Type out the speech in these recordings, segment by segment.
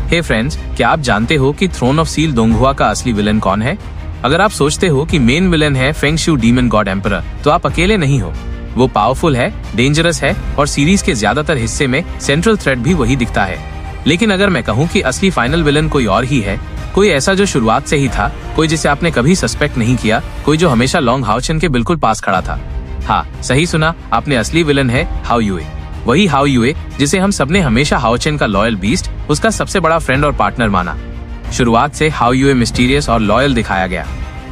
हे friends, क्या आप जानते हो कि थ्रोन ऑफ सील दोंगहुआ का असली विलन कौन है? अगर आप सोचते हो कि मेन विलन है फेंग शू डीमन गॉड एम्परर, तो आप अकेले नहीं हो। वो पावरफुल है, डेंजरस है और सीरीज के ज्यादातर हिस्से में सेंट्रल थ्रेड भी वही दिखता है। लेकिन अगर मैं कहूँ कि असली फाइनल विलन कोई और ही है, कोई ऐसा जो शुरुआत से ही था, कोई जिसे आपने कभी सस्पेक्ट नहीं किया, कोई जो हमेशा लॉन्ग हाओचेन के बिल्कुल पास खड़ा था। हाँ, सही सुना आपने, असली विलन है हाओ युए। वही हाओ युए जिसे हम सबने हमेशा हाओचेन का लॉयल बीस्ट, उसका सबसे बड़ा फ्रेंड और पार्टनर माना। शुरुआत से हाओ युए मिस्टीरियस और लॉयल दिखाया गया।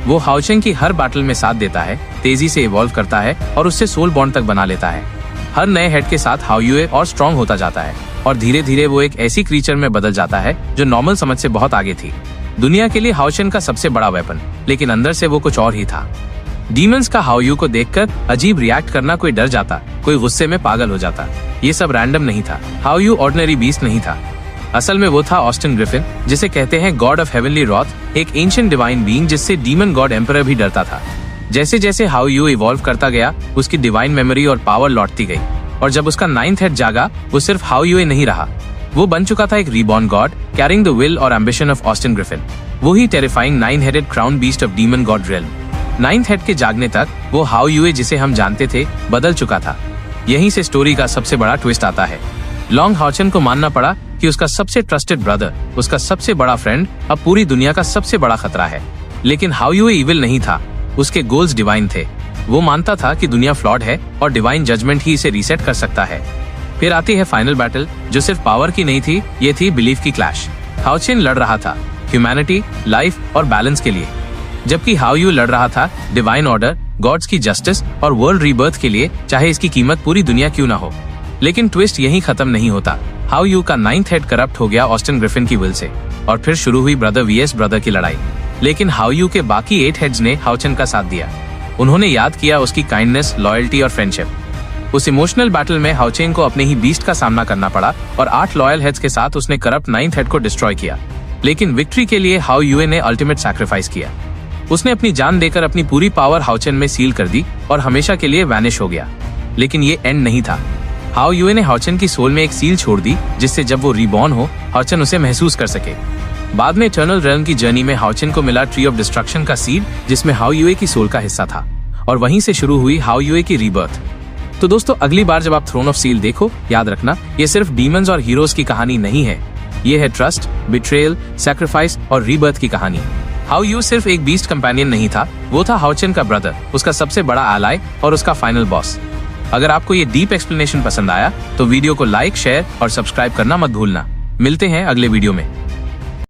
वो हाओचेन की हर बैटल में साथ देता है, तेजी से इवॉल्व करता है और उससे सोल बॉन्ड तक बना लेता है। हर नए हेड के साथ हाओ युए और स्ट्रॉन्ग होता जाता है और धीरे धीरे वो एक ऐसी क्रीचर में बदल जाता है जो नॉर्मल समझ से बहुत आगे थी। दुनिया के लिए हाओचेन का सबसे बड़ा वेपन, लेकिन अंदर से वो कुछ और ही था। डीमंस का हाओ यू को देखकर अजीब रिएक्ट करना, कोई डर जाता, कोई गुस्से में पागल हो जाता। ये सब रैंडम नहीं था। हाओ यू ऑर्डिनरी बीस्ट नहीं था। असल में वो था ऑस्टिन ग्रिफिन, जिसे कहते हैं गॉड ऑफ हेवनली रॉथ, एक एंशिएंट डिवाइन बीइंग जिससे डीमन गॉड एम्परर भी डरता था। जैसे जैसे हाओ यू इवॉल्व करता गया, उसकी डिवाइन मेमोरी और पावर लौटती गई और जब उसका 9th हेड जागा, वो सिर्फ हाओ यू नहीं रहा, वो बन चुका था एक reborn God, carrying the will और एम्बिशन ऑफ ऑस्टिन ग्रिफिन। वही terrifying 9-headed crown beast of demon God realm. 9th head के जागने तक वो हाओ युए जिसे हम जानते थे बदल चुका था। यहीं से स्टोरी का सबसे बड़ा ट्विस्ट आता है। लॉन्ग हाओचेन को मानना पड़ा कि उसका सबसे ट्रस्टेड ब्रदर, उसका सबसे बड़ा फ्रेंड, अब पूरी दुनिया का सबसे बड़ा खतरा है। लेकिन हाओ युए इविल नहीं था, उसके गोल्स डिवाइन थे। वो मानता था कि दुनिया फ्लॉड है और डिवाइन जजमेंट ही इसे रीसेट कर सकता है। फिर आती है फाइनल बैटल, जो सिर्फ पावर की नहीं थी, ये थी बिलीफ की क्लैश। हाओचेन लड़ रहा था ह्यूमैनिटी, लाइफ और बैलेंस के लिए, जबकि हाओ यू लड़ रहा था डिवाइन ऑर्डर, गॉड्स की जस्टिस और वर्ल्ड रीबर्थ के लिए, चाहे इसकी कीमत पूरी दुनिया क्यों ना हो। लेकिन ट्विस्ट यहीं खत्म नहीं होता। हाओ यू का 9th हेड करप्ट हो गया ऑस्टिन ग्रिफिन की विल से और फिर शुरू हुई ब्रदर वीएस ब्रदर की लड़ाई। लेकिन हाओ यू के बाकी 8 हेड्स ने हाओचेन का साथ दिया। उन्होंने याद किया उसकी काइंडनेस, लॉयल्टी और फ्रेंडशिप। उस इमोशनल बैटल में हाओचेन को अपने ही बीस्ट का सामना करना पड़ा और 8 लॉयल हेड्स के साथ उसने करप्ट 9th हेड को डिस्ट्रॉय किया। लेकिन विक्ट्री के लिए हाओ युए ने अल्टीमेट सैक्रिफाइस किया। उसने अपनी जान देकर अपनी पूरी पावर हाओचेन में सील कर दी और हमेशा के लिए वैनिश हो गया। लेकिन ये एंड नहीं था। हाओ युए ने हाओचेन की सोल में एक सील छोड़ दी, जिससे जब वो रीबॉर्न हो, हाओचेन उसे महसूस कर सके। बाद में इटर्नल रेल्म की जर्नी में हाओचेन को मिला ट्री ऑफ डिस्ट्रक्शन का सीड, जिसमें हाओ युए की सोल का हिस्सा था और वहीं से शुरू हुई हाओ युए की रीबर्थ। तो दोस्तों, अगली बार जब आप थ्रोन ऑफ सील देखो, याद रखना ये सिर्फ डीमंस और हीरोज की कहानी नहीं है। ये है ट्रस्ट, बिट्रेयल, सैक्रिफाइस और रीबर्थ की कहानी। हाओ यू सिर्फ एक बीस्ट कंपेनियन नहीं था, वो था हाओचेन का ब्रदर, उसका सबसे बड़ा एलाय और उसका फाइनल बॉस। अगर आपको ये डीप एक्सप्लेनेशन पसंद आया तो वीडियो को लाइक, शेयर और सब्सक्राइब करना मत भूलना। मिलते हैं अगले वीडियो में।